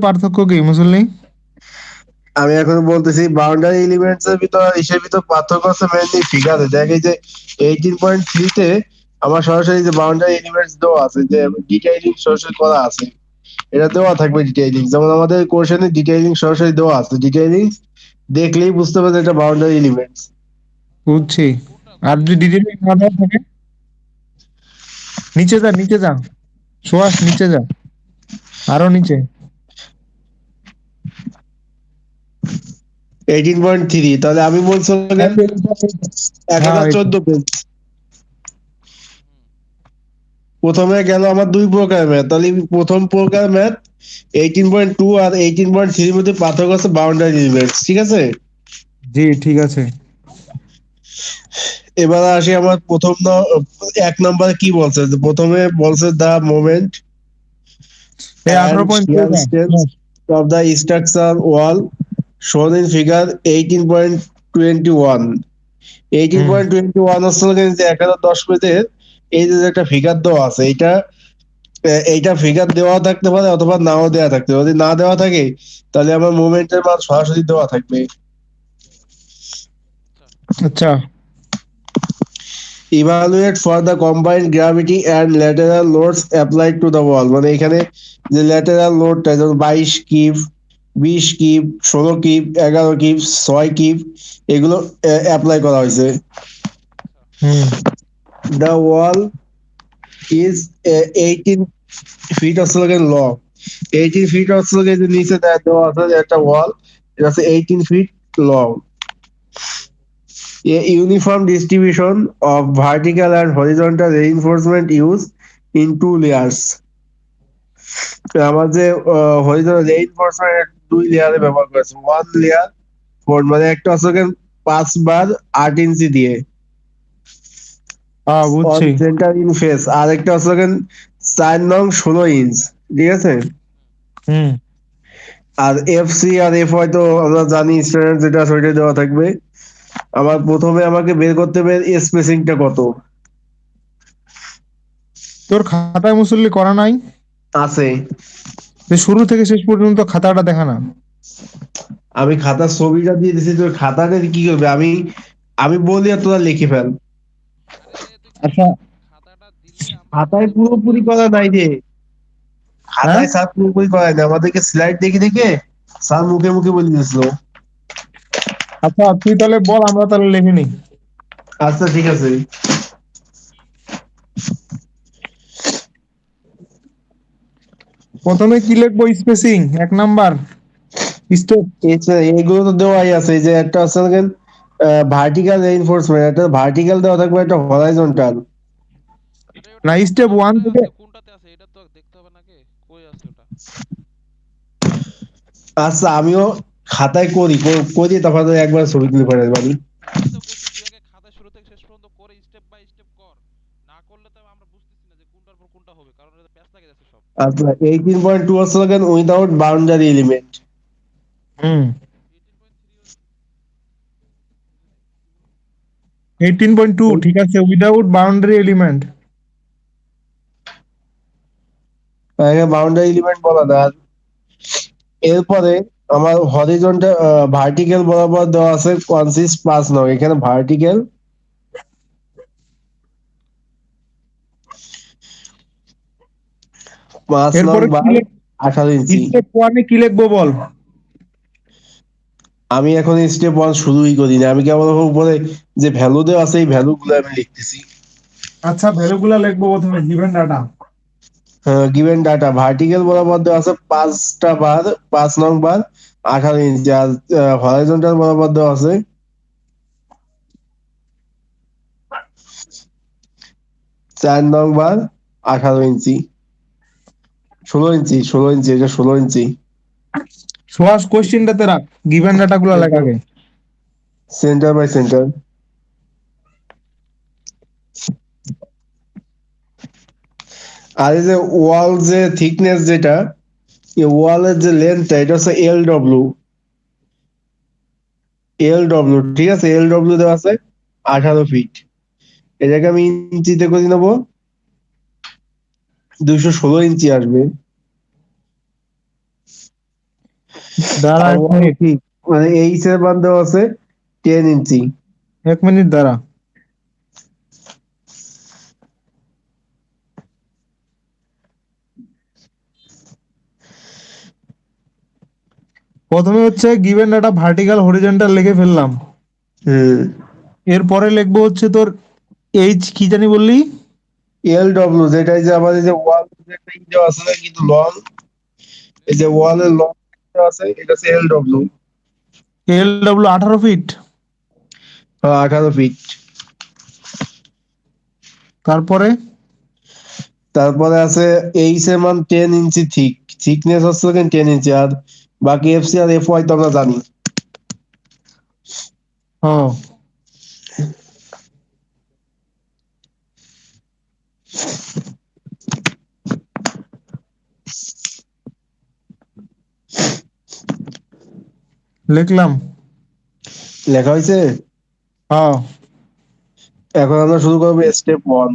পার্থক্য কি মুসল্লি? আমি এখন বলতেছি বাউন্ডারি এলিমেন্টস এর ভিতর আর ইসের ভিতর পার্থক্য আছে মেইনলি ফিগারে। দেখ এই যে 18.3 তে আমার সরাসরি যে বাউন্ডারি এলিমেন্টস দেওয়া আছে, যে ডিটেইলিং সরাসরি করা আছে, এটা দেওয়া থাকবে ডিটেইলিং। যেমন আমাদের কোশ্চেনে ডিটেইলিং সরাসরি দেওয়া আছে, ডিটেইলিং দেখলেই বুঝতে পারবে এটা বাউন্ডারি এলিমেন্টস। বুঝছি। কোনটা আর কোন যদি এলিমেন্টটা? ডিটেইলিং না দেওয়া থাকে, নিচে যা, নিচে যা, সোয়াস নিচে যা, আরো নিচে। 18.3, তাহলে আমি বলছিলাম এক হ্যাঁ হাজার এই তো। চোদ্দ পেজ। হুম। প্রথমে গেল আমার দুই প্রকার ম্যাথ, তাহলে প্রথম প্রকার ম্যাথ 18.2 আর 18.3 মধ্যে পার্থক্য আছে বাউন্ডারি এলিমেন্টস, ঠিক আছে। জি ঠিক আছে। এবার আসি আমার প্রথম এক নম্বরে কি বলছে, যে প্রথমে বলছে দ্য মোমেন্ট এই and 18.2 shear যা। strength of the structure wall shown in figure 18.21। হুম। 18.21 হচ্ছে যে 1010 পেজের এই যে একটা ফিগার দেওয়া আছে, এইটা ফিগার দেওয়া থাকতে পারে অথবা নাও দেওয়া থাকতে পারে। যদি না দেওয়া থাকে তাহলে আমার মোমেন্টের মান সরাসরি দেওয়া থাকবে। আচ্ছা। আচ্ছা। Evaluate for the combined gravity and lateral loads applied to the wall, মানে এখানে যে ল্যাটেরাল লোডটা যেমন 22 kip, 20 kip, 16 kip, 11 kip, 6 kip, এগুলো অ্যাপ্লাই করা হয়েছে। আচ্ছা। হুম। দ্য ওয়াল ইজ 18 ফিট হচ্ছে লং। 18 ফিট হচ্ছে যে নিচে দেওয়া আছে যে একটা ওয়াল, এটা হচ্ছে 18 feet long. A uniform distribution of vertical and horizontal reinforcement used in two layers. আমার যে horizontal reinforcement দুই লেয়ারে ব্যবহার করেছে। ওয়ান লেয়ার ফোর, মানে একটা হচ্ছে 5 বার 8 ইঞ্চি দিয়ে হ্যাঁ অন বুঝছি। সেন্টার ইন ফেস, আর একটা হচ্ছে 4 নং 16 ইঞ্চ, ঠিক আছে। হুম। হুম। আর এফ সি আর এফ হয়তো আমরা জানি, স্ট্যান্ডার্ড যেটা আছে ওইটা দেওয়া থাকবে। আমার প্রথমে আমাকে বের করতে হবে স্পেসিংটা কত তোর খাতায় মুসল্লি করা নাই? আছে। যে শুরু থেকে শেষ পর্যন্ত খাতাটা দেখা না। আমি খাতার ছবিটা দিয়ে দিছি, তোর খাতাটা কি করবে, আমি আমি বলি আর তোরা লিখে ফেল। আরে তুই আচ্ছা। খাতাটা দিলে আমরা খাতায় বুঝতে পারবো যে পুরোপুরি আমরা করা নাই কোনটা রে, হ্যাঁ। খাতায় স্যার পুরোপুরি করায় না, আমাদেরকে স্লাইড দেখে দেখে স্যার মুখে মুখে বলে দিয়েছিল। আচ্ছা তুই তাহলে বল, আমরা তাহলে লিখে নিই। আচ্ছা ঠিক আছে। প্রথমে কি লিখবো? Spacing 1 number step. এইগুলো তো দেওয়াই আছে, এই যে একটা আছে ভার্টিক্যাল রেইনফোর্সমেন্ট, একটা ভার্টিক্যাল দেওয়া থাকবে, একটা হরাইজন্টাল। আরে ওটা না, তো স্টেপ ওয়ান কোনটায় থেকে। আছে, কোনটাতে আছে এটা তো দেখতে হবে নাকি? কই আছে ওটা? আচ্ছা আমিও খাতায় করি করি, তারপরে একবার ছবি তুলে পাঠাতে পারি। ওটাই তো কইছি, তুই আগে খাতা শুরু থেকে শেষ পর্যন্ত করে স্টেপ বাই স্টেপ কর। না করলে তো আমরা বুঝতেছি না যে কোনটার পর কোনটা হবে, কারণ এটা প্যাচ লাগে যাচ্ছে সব। আচ্ছা 18.2 হচ্ছে উইদাউট বাউন্ডারি এলিমেন্ট। হুম। 18.3 বুঝি নাই কি বললি? 18.2 ঠিক আছে, without boundary element. Boundary element বলা যায়। আর এরপরে আমার হরিজন্টাল ভার্টিক্যাল বরাবর দেওয়া আছে কনসিস্ট 5 নং, এখানে ভার্টিক্যাল 5 নং এরপরে কি বার 18 ইঞ্চি। স্টেপ ওয়ানে কি লিখবো বল? আমি এখন স্টেপ 1 শুরুই করি না, আমি কেবল উপরে যে ভ্যালু দেওয়া আছে এই ভ্যালু গুলো আমি লিখতেছি। আচ্ছা ভ্যালুগুলা লিখবো প্রথমে, given data. Given data vertical বরাবর দেওয়া আছে 5টা বার 5 নং বার 18 ইঞ্চি, আর হরাইজন্টাল বরাবর দেওয়া আছে 4 নং বার 18 ইঞ্চি, 16 ইঞ্চি এটা 16 ইঞ্চি। সোয়াস কোশ্চেনটাতে রাখ, গিভেন ডাটা গুলা লেখ আগে। Centre by centre. আর এই যে ওয়াল যে থিকনেস যেটা, এই ওয়ালের যে লেন্থটা এটা হচ্ছে এল ডব্লিউ, ঠিক আছে। এল ডব্লিউ দেওয়া আছে 18 ফিট, এটাকে আমি ইঞ্চিতে করে নেবো, 216 ইঞ্চি আসবে। দাঁড়া আর এক ওয়াল মিনিট, ঠিক, মানে এইচ এর মান দেওয়া আছে 10 ইঞ্চি। 1 মিনিট দাঁড়া। প্রথমে হচ্ছে গিভেন ডাটা ভার্টিক্যাল হরিজন্টাল লিখে ফেললাম। হুম। এরপরে লিখবো হচ্ছে তোর এইচ কি জানি বললি? এল ডব্লিউ, যেটা এই যে আমাদের যে ওয়াল একটা ই দেওয়া আছে না কিন্তু লং, এই যে ওয়ালের লং আছে, এটা হচ্ছে L W. L W 18 feet. 18 feet. তারপরে তারপরে আছে এইচ এর মান 10 ইঞ্চি থিক, থিকনেস হচ্ছে 10 ইঞ্চি। আর বাকি এফসি আর এফ ওয়াই তো আমরা জানি। ও লিখলাম। লেখা হয়েছে। হ্যাঁ, এখন আমরা শুরু করবো স্টেপ ওয়ান।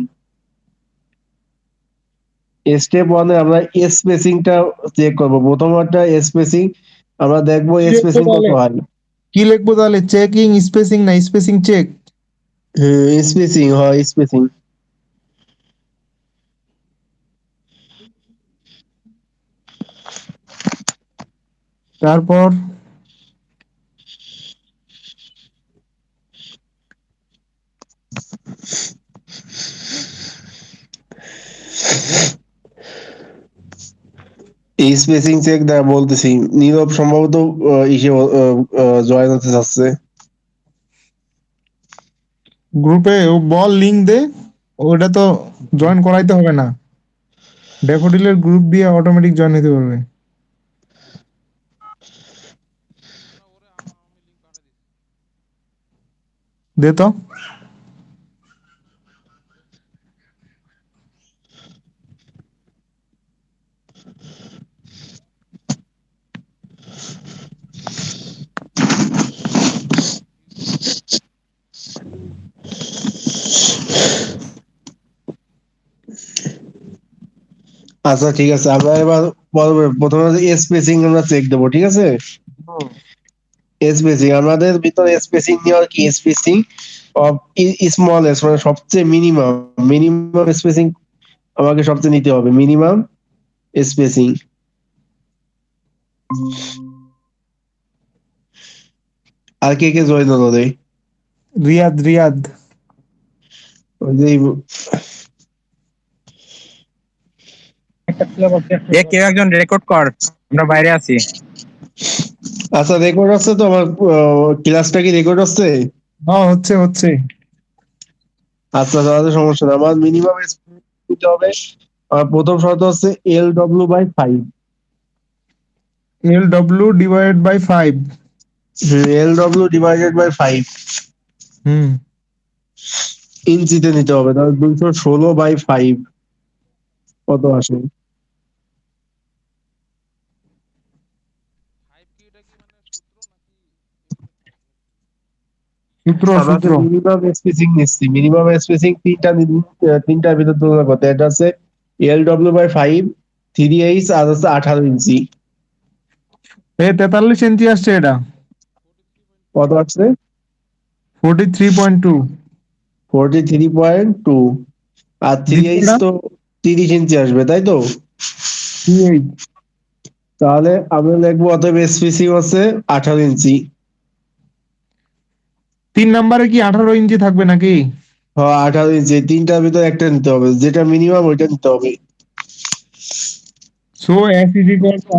স্টেপ ওয়ানে আমরা স্পেসিংটা চেক করবো। প্রথম একটা স্পেসিং আমরা দেখবো কি লিখবো স্পেসিং কত তাহলে? হয়। কি লিখবো তাহলে? চেকিং স্পেসিং না স্পেসিং চেক? স্পেসিং হয়, স্পেসিং। তারপর এই স্পেসিং চেক দেয়া বলতেছি। নীরব সম্ভবত ইসে জয়েন হতে চাচ্ছে। গ্রুপে ও বল লিংক দে, ওটা তো জয়েন করাইতে হবে না, ড্যাফোডিলের গ্রুপ দিয়ে অটোমেটিক জয়েন হতে পারবে। দাঁড়া ওরে আমি লিংক পাঠিয়ে দিচ্ছি। দে তো। আচ্ছা ঠিক আছে, আমরা এবার প্রথমে স্পেসিং আমরা চেক দেবো, ঠিক আছে। স্পেসিং আমাদের ভিতরে স্পেসিং নেওয়ার কি স্পেসিং অফ স্মলেস্ট, মানে সবচেয়ে মিনিমাম। মিনিমাম স্পেসিং আমাকে সবচেয়ে নিতে হবে, মিনিমাম স্পেসিং। আর কে কে জয়েন হলো রে? রিয়াদ, রিয়াদ। ওই যে এ কেউ একজন রেকর্ড কর, আমরা বাইরে আছি। আচ্ছা রেকর্ড আছে তো আমার? ক্লাসটা কি রেকর্ড আছে? হ্যাঁ, হচ্ছে হচ্ছে। আচ্ছা তাহলে সমস্যা না, আমার মিনিমাম দিতে হবে। আমার প্রথম শর্ত হচ্ছে L W by 5। L W divided by 5। L W divided by 5 hmm. ইঞ্চিতে নিতে হবে, তাহলে 216/5 কত আসে? 5 কি এটা কি মানে সূত্র নাকি এমনি 5 নাকি? সূত্র আমরা সূত্র। মিনিমাম স্পেসিং নিচ্ছি, মিনিমাম স্পেসিং তিনটার ভিতর তুলনা করতে, এটা হচ্ছে এল ডব্লিউ বাই 5, 3/8 আর হচ্ছে 18 ইঞ্চি। 43 ইঞ্চি আসছে এটা। 43.2। কত আসছে? 43.2। 43.2। আর থ্রি দিচ্ছে এইচ না? তো 30 ইঞ্চি আসবে, তাই তো? 38। তাহলে আমরা লিখবো অতএব স্পেসিং হচ্ছে 18 ইঞ্চি। 3 নম্বরে কি 18 ইঞ্চি থাকবে নাকি? হ্যাঁ 18 ইঞ্চি, তিনটার ভিতর একটা নিতে হবে, যেটা মিনিমাম ওইটা নিতে হবে। So S is equal to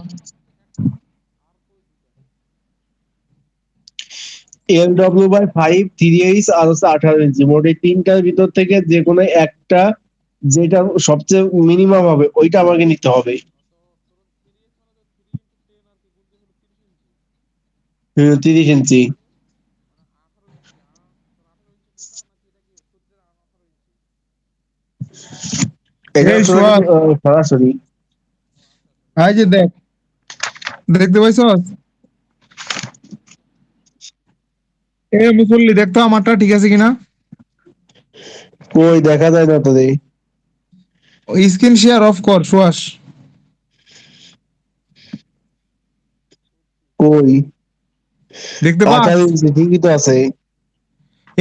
L W by 5, 3/8 আর হচ্ছে 18 ইঞ্চি, মোট এই তিনটার ভিতর থেকে যে কোনো একটা, যেটা সবচেয়ে মিনিমাম হবে ওইটা আমাকে নিতে হবে। ধরুন 3x মানে তো 3 ইনটু 10 আর কি গুণ দিয়ে হলো 30 ইঞ্চি। 30 ইঞ্চি। মানে 18 ইঞ্চি। তোর 18 ইঞ্চি কোনটা নাকি এটা কি সূত্রের 18 ইঞ্চি? এটা এই আসলে সোয়াল। সরাসরি। ও আচ্ছা আচ্ছা বুঝতে এই যে দেখ, দেখতে পাইছস? এ মুসল্লি দেখতো আমারটা ঠিক আছে কিনা? কই দেখা যায় না তো রে। স্ক্রিন শেয়ার অফ কর সুয়াস। কই দেখতে পাস? 18 ইঞ্চি ঠিকই তো আছে।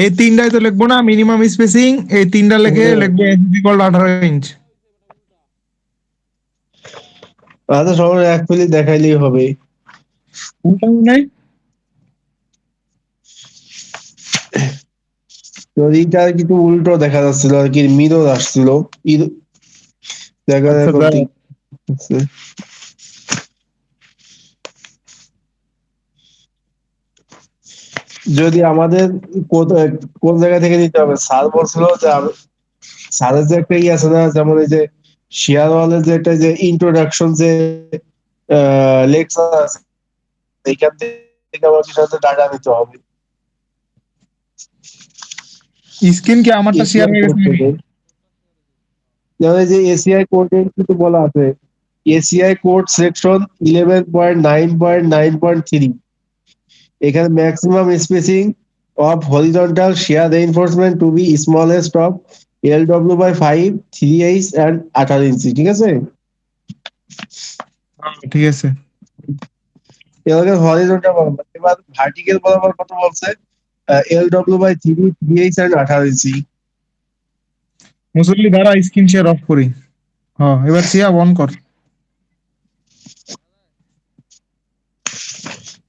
এই তিনটাই তো লিখবো না, মিনিমাম স্পেসিং এই তিনটা লিখে লিখবো এস ইকুয়াল 18 ইঞ্চ। আচ্ছা সবার এক মিনিট দেখাইলেই হবে। উল্টা নাই? তো এইটা কিন্তু উল্টো দেখা যাচ্ছিল আর কি, মিরর আসছিল। দেখা আচ্ছা এখন দাঁড়া। ঠিক আছে। যদি আমাদের কোন জায়গা থেকে নিতে হবে, স্যার বলছিল যে স্যারের যে একটা ই আছে না, যেমন এই যে শেয়ারওয়ালের যে একটা যে ইন্ট্রোডাকশন যে লেকচার আছে, এইখান থেকে আমাদের সাথে ডাটা নিতে হবে স্ক্রিন কি আমারটা শেয়ার এসিআই হয়ে কোড গেছে নাকি? থেকে। যেমন এই যে এসিআই কোডে কিন্তু বলা আছে, এসিআই কোড সেকশন 11.9.9.3, এখানে maximum spacing of horizontal shear reinforcement to be smallest of LW/5 3H and 18 ইঞ্চি, ঠিক আছে। ঠিক আছে। এবারে হরিজন্টাল বরাবর, এবার ভার্টিক্যাল বরাবর কত বলছে, LW/3 3H and 18 ইঞ্চি। মুসল্লি দ্বারা স্ক্রিন শেয়ার অফ করি। হ্যাঁ এবার সিয়া অন কর।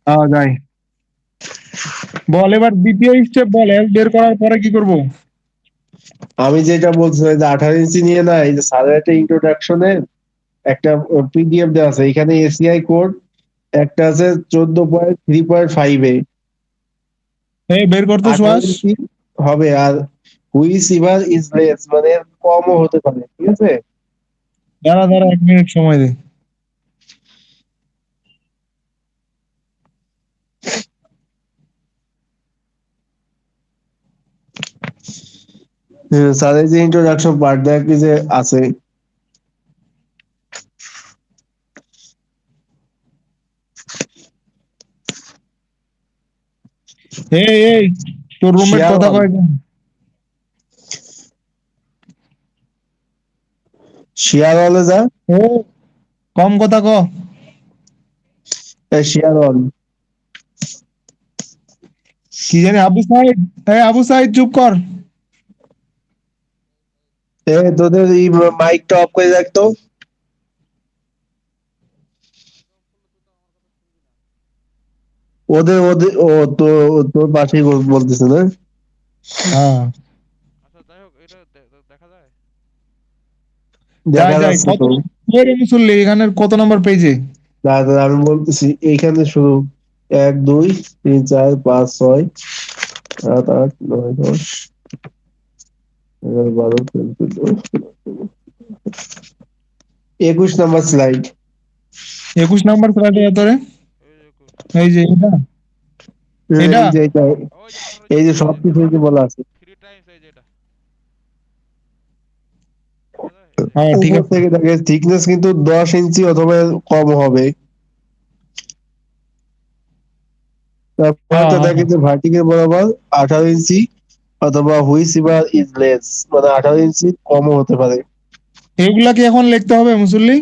হ্যাঁ যাই। বল এবার দ্বিতীয় স্টেপ বল, এল বের করার পরে কি করব? আমি যেটা বলছিলাম যে 18 ইঞ্চি নিয়ে না, এই যে স্যারের একটা ইন্ট্রোডাকশনের একটা পিডিএফ দেওয়া আছে, এখানে এসিআই কোড একটা আছে 14.3.5 এ এই বের করতে 18 সুয়াস। ইঞ্চি হবে, আর হুইচ ইভার ইজ লেস মানে এর কমও হতে পারে, ঠিক আছে। দাঁড়া দাঁড়া 1 মিনিট সময় দে। স্যারের যে ইন্ট্রোডাকশন পার্ট দেখ যে আছে, এই এই তোর রুমমেট শেয়ার কথা ওয়াল, কয় কেন? শেয়ার ওয়ালে যা, ও কম কথা ক। শেয়ার ওয়াল। কি জানি আবু সাইদ, এই আবু সাইদ চুপ কর। তোদের এই মাইকটা অফ করে দেখ তো। ওদের ওদের ও তো তোর পাশেই বলতেছে না। হ্যাঁ আচ্ছা যাই হোক, এটা দেখা যায়। যাই দেখা যাই যাচ্ছে কত তো। কই রে মুসল্লি এখানের কত নম্বর পেজে? দাঁড়া, আমি বলতেছি এইখানে শুরু 1 2 3 4 5 6 7 8 9 10 11 12 13 14 21 নাম্বার স্লাইড। 21 নম্বর স্লাইডে তোরে। এই যে এই যে এটা, এটা। এই যে এটা, ওই যে 18 এই যে ইঞ্চি, সবকিছু এই যে বলা আছে, 3 টাইমস এই যে এটা দেখা যায়, এই যে হ্যাঁ ঠিক উপর আছে। থেকে দেখে থিকনেস কিন্তু 10 ইঞ্চি অথবা কম হবে। তারপরে হ্যাঁ তো হ্যাঁ দেখে যে ভার্টিক্যাল বরাবর 18 ইঞ্চি অথবা হুইচ ইভার ইজ লেস মানে 18 ইঞ্চি কমও হতে পারে। এগুলা কি এখন লিখতে হবে মুসল্লি?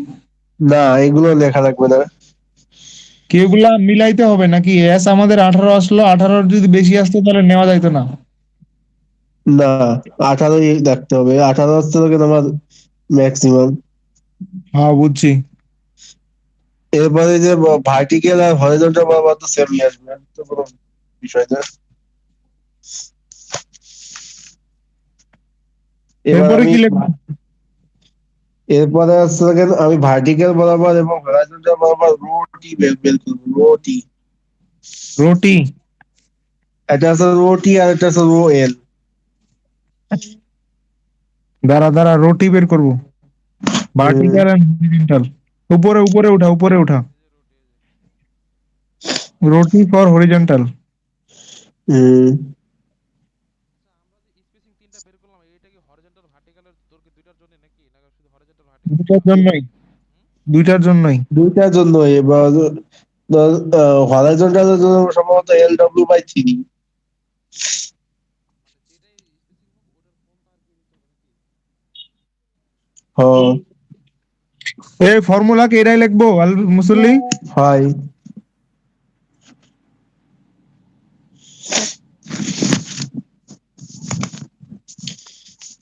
না, এগুলো লেখা লাগবে না। কি এগুলা মিলাইতে হবে নাকি? এস আমাদের 18 আসলো, 18 যদি বেশি আসতো তাহলে নেওয়া যাইতো না। না, 18ই দেখতে হবে, 18 হচ্ছে তোকে তোমার ম্যাক্সিমাম। হ্যাঁ বুঝছি। এরপরে যে ভার্টিক্যাল আর হরিজন্টাল বরাবর তো সেমই আসবে, তো কোনো বিষয় না। এবার এরপরে আমি কি লিখবো? এরপরে হচ্ছে দেখেন, আমি ভার্টিক্যাল বরাবর এবং হরাইজন্টাল বরাবর রো টি বের করবো, রো টি। রুটি। একটা আছে রো টি আর একটা আছে রো এল। দাঁড়া দাঁড়া রুটি বের করবো। Vertical and horizontal. উপরে উপরে উঠা, উপরে উঠা। রুটি ফর হরিজন্টাল। আচ্ছা, আমরা যে স্পেসিং তিনটা বের করলাম, এইটা কি হরিজন্টাল ভার্টিক্যালের তোর কি দুইটার জন্য নাকি, না শুধু হরিজন্টাল ভার্টিক্যাল দুইটার তিনটা? জন্যই, দুইটার জন্যই। দুইটার জন্য এবার হরাইজন্টালের জন্য সম্ভবত LW/3। মানে যেটাই স্পেসিং হোক ওটার কোনটা আর কি নিতে হবে নাকি? হ্যাঁ, এই ফর্মুলা কি এটাই লিখবো মুসল্লি? হয়।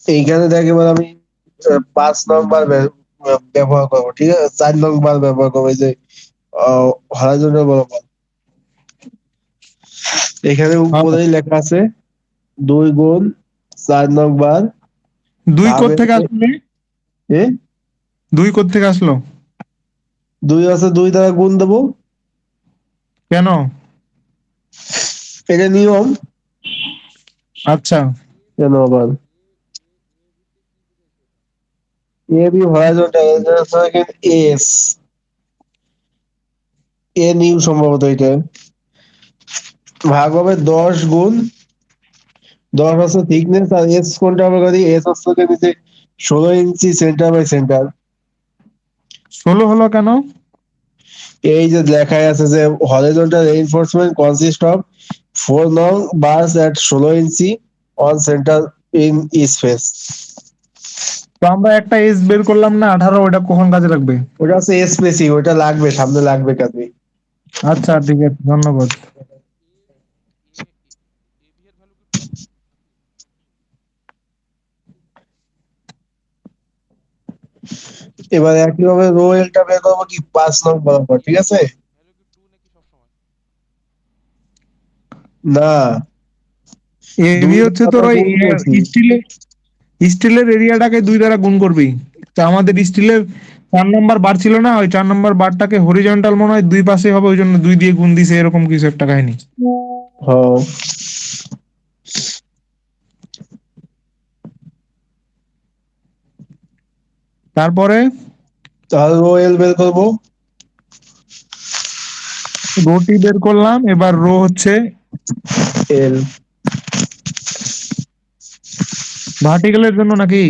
এইখানে দেখ এবার আমি 5 নম্বর ব্যবহার করবো, ঠিক আছে? 4 নম্বর ব্যবহার করবো, এই যে হরাইজন্টাল বরাবর। এখানে হ্যাঁ, উপরেই লেখা আছে 2 গুণ 4 নম্বর 2 ভাবে কোত্থেকে আসলো? এ 2 কোত্থেকে আসলো? 2 আছে, 2 দ্বারা গুণ দেবো, কেন? এটা নিয়ম। আচ্ছা, কেন আবার A B horizontal S A নিয়ম সম্ভবত এটা ভাগ হবে 10 গুণ 10 হচ্ছে থিকনেস, আর এস কোনটা হবে করি? এস হচ্ছে নিচে 16 ইঞ্চি সেন্টার বাই সেন্টার। 16 হলো কেন? এই যে লেখায় আছে যে হরাইজন্টাল রেইনফোর্সমেন্ট কনসিস্ট অফ 4 নং bars at 16 inch on centre in each face. তো আমরা একটা এস বের করলাম না 18, ওটা কখন কাজে লাগবে? ওটা হচ্ছে স্পেসিং, ওটা লাগবে, সামনে লাগবে কাজে। আচ্ছা, ঠিক আছে, ধন্যবাদ। এবি এর ভ্যালু কি 2 নাকি? এবার একইভাবে রো এলটা বের করবো কি 5 নং বরাবর, ঠিক আছে? ভ্যালু কি 2 নাকি সব সময়? না, এবি 2 হচ্ছে দ্বারা তোর ওই গুণ করছি। স্টিলের স্টিলের এরিয়াটাকে 2 দ্বারা গুণ করবি। তা আমাদের স্টিলের 4 নম্বর বার ছিল না, ওই 4 নম্বর বারটাকে হরিজন্টাল মনে হয় 2 পাশে হবে, ওই জন্য 2 দিয়ে গুণ দিছে, এরকম কিছু একটা কাহিনী। হ্যাঁ, তারপরে তাহলে রো এল বের করবো। রোটি বের করলাম, এবার রো হচ্ছে এল, ভার্টিক্যালের জন্য নাকি?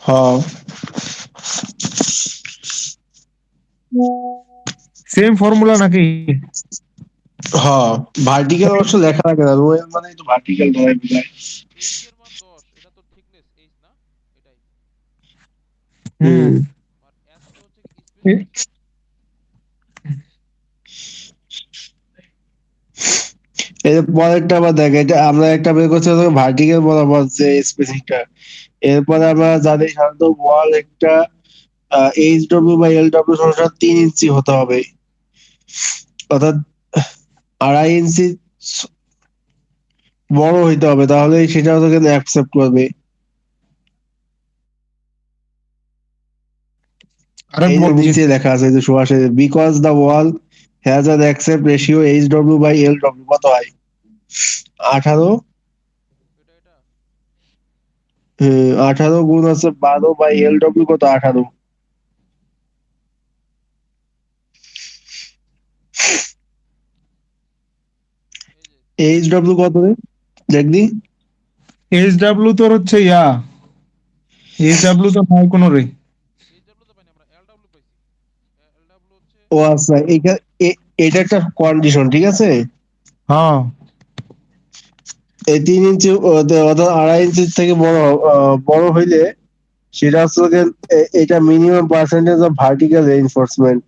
হ্যাঁ সেম ফর্মুলা নাকি? হ্যাঁ, ভার্টিক্যাল অবশ্য লেখা লাগে না, রো এল মানে তো ভার্টিক্যাল ধরে বোঝায়। এইচ এর মান 10, এটা তো থিকনেস এইচ না? এটাই। হুম। হুম, আর এস তো হচ্ছে স্পেসিং। এই যে পরেরটা আবার দেখ, এটা আমরা একটা বের করছি ভার্টিক্যাল বরাবর যে স্পেসিংটা। এরপরে আমরা জানি সাধারণত ওয়াল একটা এইচ ডব্লিউ বা এল ডব্লিউ সমস্যা 3 ইঞ্চি হতে হবে, অর্থাৎ 2.5 ইঞ্চি বড় হইতে হবে, তাহলে সেটা তোকে অ্যাকসেপ্ট করবে। আরে এই যে বলছি, নিচে লেখা আছে যে সুভাষে because the wall has an aspect ratio H W by L W কত হয়? 18। এটা 18 গুণ আছে 12 বাই এল ডব্লিউ কত? 18। এই যে এইচ ডব্লিউ কত রে? দেখবি। এইচ ডাব্লিউ তোর হচ্ছে এইচ ডাব্লিউ তো নাই কোনো রে। এইচ ডাব্লিউ তো পাইনি আমরা, এল ডাব্লিউ পাইছি। এল ডাব্লিউ হচ্ছে ও আচ্ছা, এটা একটা কন্ডিশন, ঠিক আছে? হ্যাঁ, এই 3 ইঞ্চি অর্থাৎ 2.5 ইঞ্চির থেকে বড় হইলে সেটা হচ্ছে এটা minimum percentage of vertical reinforcement.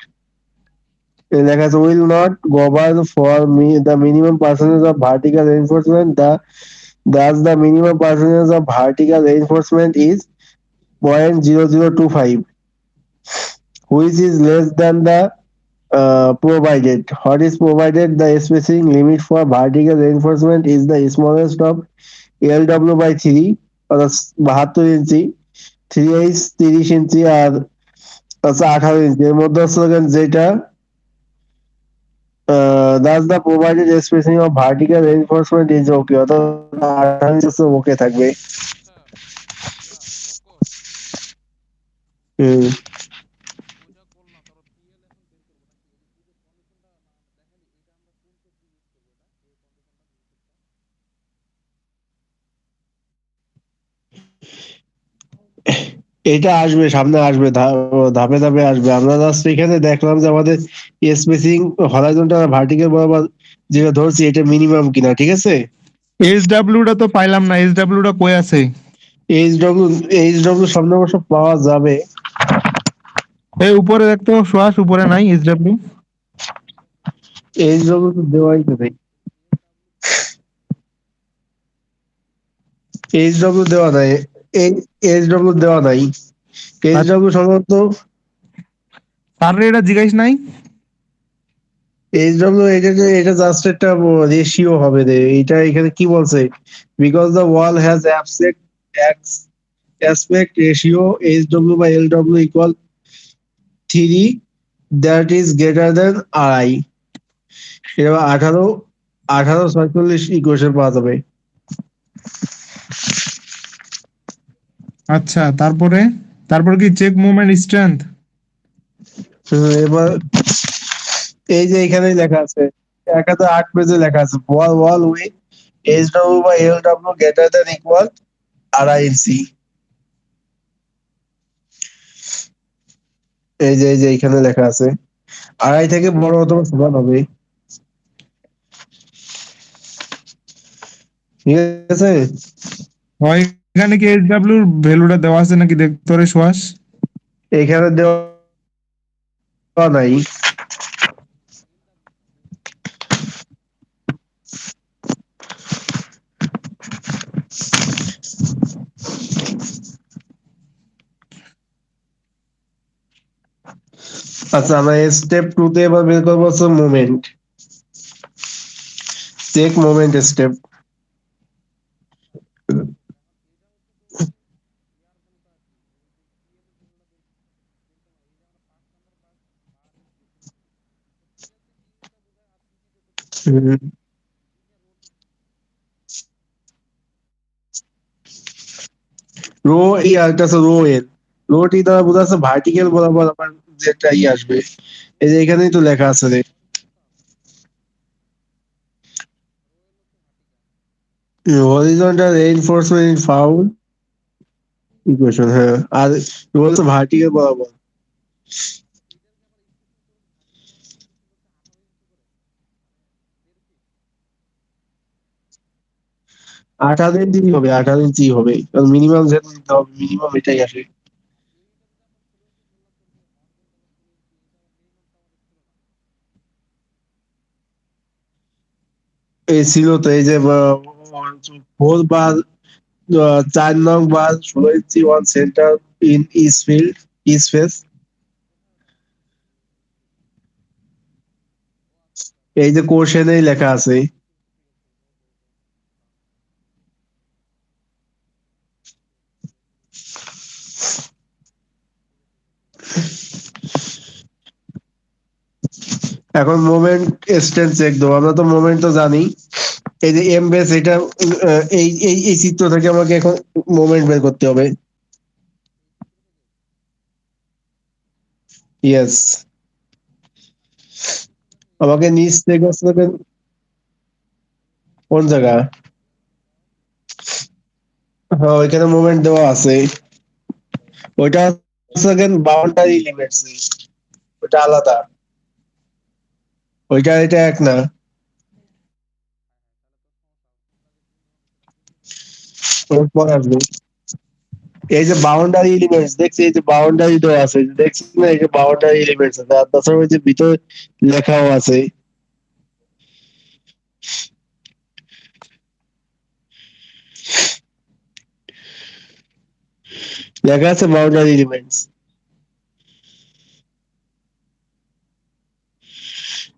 লেখা আছে will not govern for the minimum percentage of vertical reinforcement thus the minimum percentage of vertical reinforcement is 0.0025, which is less than the provided. What is provided? The spacing limit for vertical reinforcement is the smallest of LW by 3 অর্থাৎ 72 ইঞ্চি, 3H 30 ইঞ্চি, আর আচ্ছা 18 ইঞ্চি, এর মধ্যে হচ্ছে যেটা thus the provided spacing of vertical reinforcement is okay, অর্থাৎ 18 ইঞ্চি ওকে থাকবে। আচ্ছা। বকর হুম। ওইটা করলাম, তারপর পিএল এখন বের করবো নাকি? এই যে তুই যে কন্ডিশনটা দেখালি, এটা আমরা কোন ক্ষেত্রে ইউজ করবো? এটা এই কন্ডিশনটা এটা আসবে, সামনে আসবে, ধাপে ধাপে আসবে। আমরা জাস্ট এখানে দেখলাম যে আমাদের স্পেসিং হরাইজন্টাল আর ভার্টিক্যাল বরাবর যেটা ধরছি এটা মিনিমাম কিনা, ঠিক আছে? এইচ ডাব্লিউটা তো পাইলাম না, এইচ ডাব্লিউটা কই আছে? এইচ ডব্লিউ, এইচ ডব্লিউ সামনে অবশ্য পাওয়া যাবে। এই উপরে দেখতো সুহাস, উপরে নাই এইচ ডাব্লিউ। এইচ ডব্লিউ তো দেওয়াই তো নেই। এইচডব্লিউ দেওয়া নাই, এইচডব্লিউ দেওয়া নাই, এইচডব্লিউ সম্ভবত স্যার এটা জিজ্ঞাসা নাই। এইচডব্লিউ এটা জাস্ট একটা রেশিও হবে রে, এটা এখানে কি বলছে, because the wall has aspect ratio HW by LW equal 3 that is greater than আড়াই। এটা 1846 ইকুয়েশন পাওয়া যাবে। আচ্ছা, তারপরে তারপর কি চেক মুভমেন্ট স্ট্রেংথ? এবার এই যে এখানেই লেখা আছে, 1008 পেজে লেখা আছে, wall wall with HW by LW greater than equal আড়াই ইঞ্চি। এই যে এখানে লেখা আছে, আড়াই থেকে বড় অথবা সমান হবে, ঠিক আছে। হয়, এখানে কি এইচডব্লিউ এর ভ্যালুটা দেওয়া আছে নাকি দেখতে রে সুহাস? এখানে দেওয়া নাই। আচ্ছা, আমরা স্টেপ 2 তে এবার বের করবো হচ্ছে moment, check moment step. Rho এই আরেকটা আছে রো এল, রো টি দ্বারা বোঝা যাচ্ছে ভার্টিক্যাল বরাবর আমার যেটা আসবে, এই যে এখানেই তো লেখা আছে রে, horizontal reinforcement in foul equation, হ্যাঁ, আর রো হচ্ছে ভার্টিক্যাল বরাবর। 18 ইঞ্চি হবে, 18 ইঞ্চি হবে, মিনিমাম যেহেতু দিতে হবে, মিনিমাম এটাই আসে। এই ছিল তো, এই যে 4 বার 4 নং বার 16 inch on center in each field each face, এই যে কোশ্চেনেই লেখা আছে। এখন মোমেন্ট স্ট্রেন্থ চেক দেবো, আমরা তো মোমেন্ট তো জানি, এই যে এম বেস এটা, এই চিত্র থেকে আমাকে এখন মোমেন্ট বের করতে হবে। ইয়েস, আমাকে নিচ থেকে কোন জায়গা, হ্যাঁ ওইখানে মোমেন্ট দেওয়া আছে, ওইটা বাউন্ডারি লিমিটস, ওইটা আলাদা, ওইটা এটা এক না। ওর পর আসবে এই যে বাউন্ডারি এলিমেন্টস, দেখছি এই যে বাউন্ডারি দেওয়া আছে, দেখছি না, এই যে বাউন্ডারি এলিমেন্টস আছে, আর তাছাড়া ওই যে ভিতরে লেখাও আছে, লেখা আছে বাউন্ডারি এলিমেন্টস।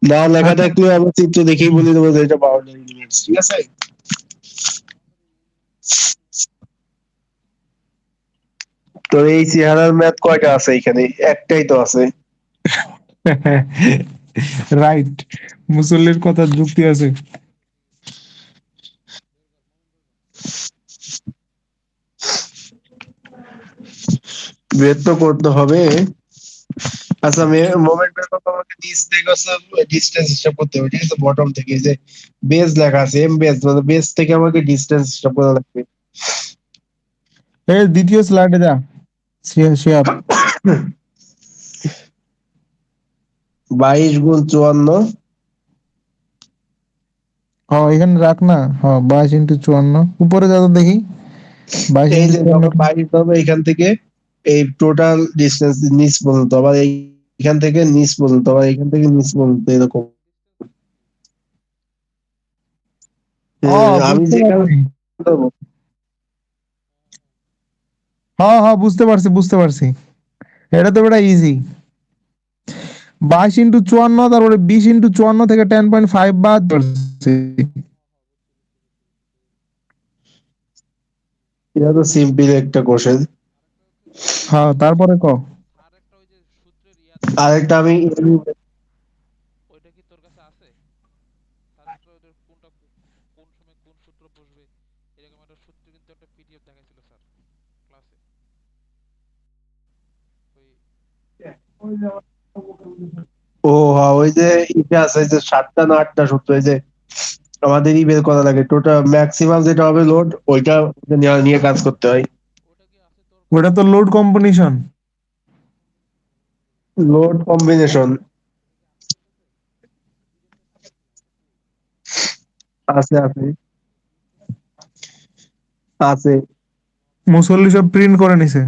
না লেখা আচ্ছা, থাকলে আমরা চিত্র দেখেই বলে দেবো যে এটা বাউন্ডারি এলিমেন্টস, ঠিক আছে। তো এই চেহারার ম্যাথ কয়টা আছে এখানে, একটাই তো আছে। রাইট, মুসল্লির কথা যুক্তি আছে। বের তো করতে হবে। আচ্ছা, মোমেন্ট বের করতে আমাকে নিচ থেকে ডিস্টেন্স হিসাব করতে হবে, ঠিক আছে, বটম থেকে এই যে বেস লেখা আছে, এম বেস মানে বেস থেকে আমাকে ডিস্টেন্স হিসাব করা লাগবে। এই দ্বিতীয় স্লাইডে যা, শিয়াব। 22 গুণ 54, হ্যাঁ এখানে রাখ না, হ্যাঁ 22 × 54, উপরে যা তো দেখি, বাইশ এই ইন্টু যে চুয়ান্ন যখন 22 হবে এখান থেকে এই টোটাল ডিস্টেন্স নিচ পর্যন্ত, আবার এইখান থেকে নিচ পর্যন্ত, আবার এখান থেকে নিচ পর্যন্ত, এরকম। ও আমি বুঝতে যেখানে পারছি। দেবো, হ্যাঁ হ্যাঁ, বুঝতে পারছি। এটা তো বেটা ইজি। 22 × 54, তারপরে 20 × 54 থেকে 10.5 বাদ করছি। এটা তো সিম্পল একটা কোশ্চেন। হ্যাঁ, তারপরে ক। আর একটা ওই যে সূত্রের ইয়া দেয় না, আরেকটা আমি ওইটা কি তোর কাছে আছে? স্যার ওদের কোনটা কোন সময় কোন সূত্র বসবে এরকম একটা সূত্র কিন্তু একটা পিডিএফ দেখাইছিল স্যার ক্লাসে। ওই ও হ্যাঁ, ওই যে এটা আছে যে 7টা না 8টা সূত্র, এই যে আমাদেরই বের করা লাগে টোটাল ম্যাক্সিমাম যেটা হবে লোড, ওইটা নিয়ে নিয়ে কাজ করতে হয়। ওটা কি আছে তোর কাছে? ওটা তো লোড কম্বিনেশন। লোড কম্বিনেশন আছে আছে আছে মুসল্লি সব প্রিন্ট করে নিছে।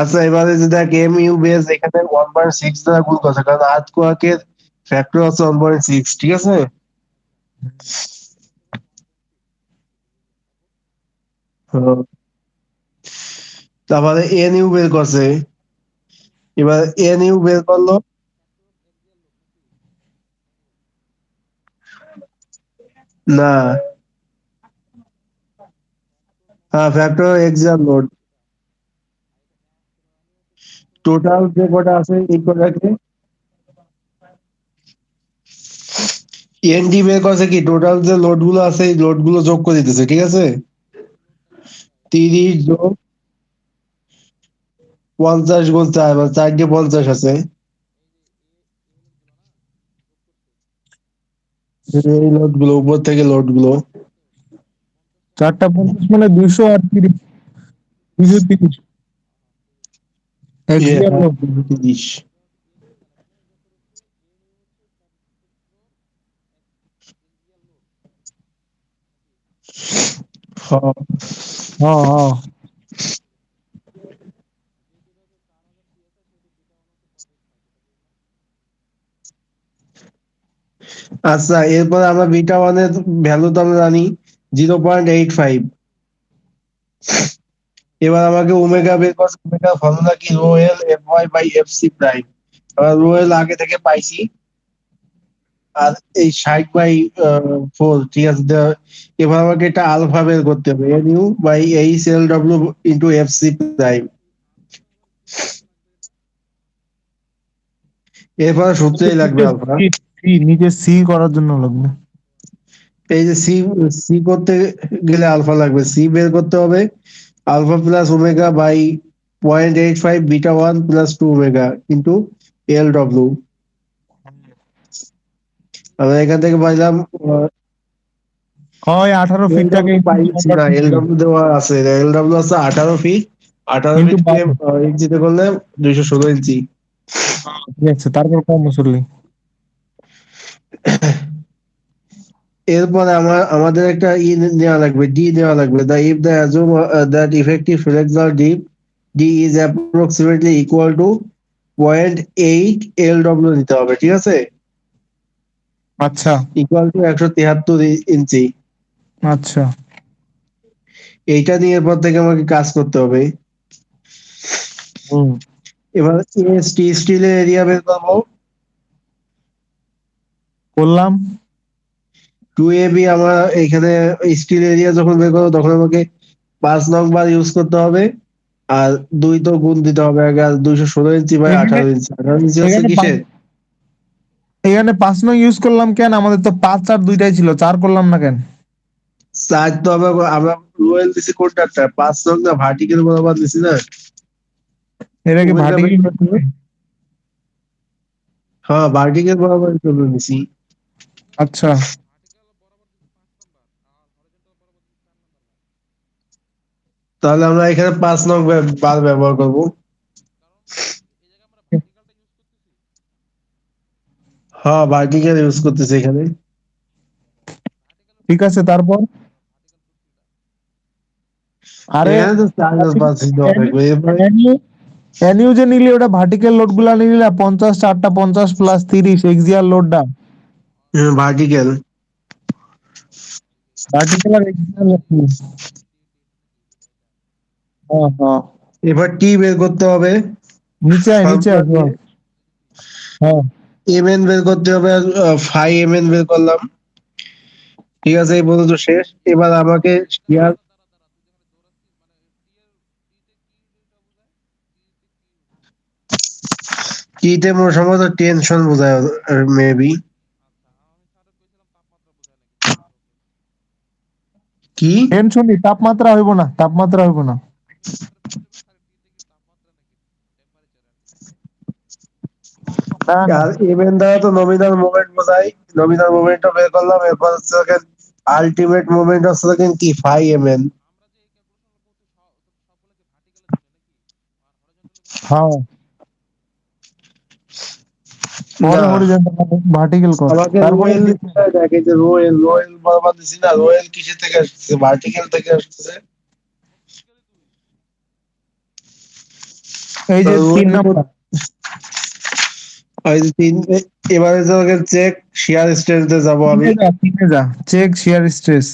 আচ্ছা, এবারে যে দেখ এম ইউ বেস এখানে 1.6 দ্বারা গুণ করছে, কারণ আর্থকোয়াকের ফ্যাক্টর হচ্ছে 1.6, ঠিক আছে? হুম। তারপরে এন ইউ বের করছে, এবার এন ইউ বের করলো। না, হ্যাঁ ফ্যাক্টর এক্সাম লোড টোটাল যে কটা আছে এই কটাকে এনডি বের করছে, কি টোটাল যে লোড গুলো আছে এই লোড গুলো যোগ করে দিতেছে, ঠিক আছে? 30 যোগ 50 × 4, বা 4 দিয়ে 50 আছে। এই লোড গুলো উপর থেকে লোড গুলো 4টা 50 মানে 200 আর 30, 230 এক্সিয়াল হ্যাঁ লোড। 30। হ্যাঁ। হ্যাঁ হ্যাঁ। আচ্ছা, এরপর আমরা বিটা ওয়ানের ভ্যালু তো আমরা জানি 0.85। এবার আমাকে ওমেগা বের করতে, ওমেগা ফর্মুলা কি rho L F Y by F C prime. এবার রো এল আগে থেকে পাইছি, আর এই 60/4, ঠিক আছে? এবার আমাকে এটা আলফা বের করতে হবে, N U by H L W into F C prime. এরপরে সূত্রেই লাগবে আলফা। নিচে সি করার জন্য লাগবে। এই যে সি, সি করতে গেলে আলফা লাগবে, সি বের করতে হবে alpha plus omega by 0.85 beta one plus 2 omega into L W. আমরা এখান থেকে পাইলাম হয় 18 এল ফিটটাকে ডব্লিউ পাইছি না, এল ডব্লিউ দেওয়া আছে, এল ডব্লিউ আছে 18 ফিট, 18 ইন্টু ফিটকে 12। ইঞ্চিতে করলে 216 ইঞ্চি। ঠিক আছে, তারপর কম মুসল্লি। এরপরে আমাদের একটা নেওয়া লাগবে, ডি নেওয়া লাগবে, the if the assume that effective flexural depth D is approximately equal to 0.8 L W নিতে হবে, ঠিক আছে? আচ্ছা ইকুয়াল টু 173 ইঞ্চি। আচ্ছা। এইটা নিয়ে এরপর থেকে আমাকে কাজ করতে হবে। হুম। এবার স্টিলের এরিয়া বের করবো। করলাম। 2ab আমার এখানে স্টিল এরিয়া যখন বের করবো তখন আমাকে 5 নং বার ইউজ করতে হবে, আর 2 তো গুণ দিতে হবে আগে, আর 216 ইঞ্চি বাই এখানে 18 ইঞ্চি, 18 ইঞ্চি হচ্ছে এখানে কিসের? এখানে 5 নং ইউজ করলাম কেন? আমাদের তো 5 আর 2টাই ছিল, 4 করলাম না কেন? 4 তো আমরা রোয়েল দিছি কোনটা, 5 নং না ভার্টিক্যাল বরাবর দিছি না? এটা কি ওমেগা বের ভার্টিক্যাল? করতে হবে। হ্যাঁ ভার্টিক্যাল বরাবর চলে নিছি। আচ্ছা তাহলে আমরা এখানে 5 নং বার ব্যবহার করবো। হ্যাঁ ভার্টিক্যাল ইউজ করতেছি এখানে। ঠিক আছে, তারপর আরে এখানে তো 4 দেওয়া থাকবে, এরপরে এনইউ এনইউ যে নিলি ওটা ভার্টিক্যাল লোড গুলা নিলি, 50, 4টা 50 প্লাস 30 এক্সিয়াল লোডটা। ভার্টিক্যাল। ভার্টিক্যাল আর এক্সিয়াল। হ্যাঁ হ্যাঁ, এবার টি বের করতে হবে নিচে আয় নিচে ফর্মুলা আয় দিয়ে। চল। হ্যাঁ এমএন বের করতে হবে, ফাই এমএন বের করলাম। ঠিক আছে, এই পর্যন্ত শেষ। এবার আমাকে শেয়ার টিতে সম্ভবত টেনশন বোঝায় মেবি। কি টেনশনই, তাপমাত্রা হইব না, তাপমাত্রা হইব না। না না, আর এমএন দ্বারা তো নমিনাল মোমেন্ট বোঝায়, নমিনাল মোমেন্টটা বের করলাম। এরপর হচ্ছে আলটিমেট মোমেন্ট হচ্ছে কি ফাই এমএন। হ্যাঁ না, পরে হরিজন্টাল ভার্টিক্যাল কর, আমাকে তারপরে রোয়েল দেখে যে রোয়েল রোয়েল বরাবর দিছি না, রোয়েল কিসের থেকে আসছে? ভার্টিক্যাল থেকে আসছে। এই যে তিন রোয়েল নাম্বার, ওই যে এবারে যে চেক শিয়ার স্ট্রেন্থে যাব আমি। তিনে যা, চেক শিয়ার স্ট্রেস।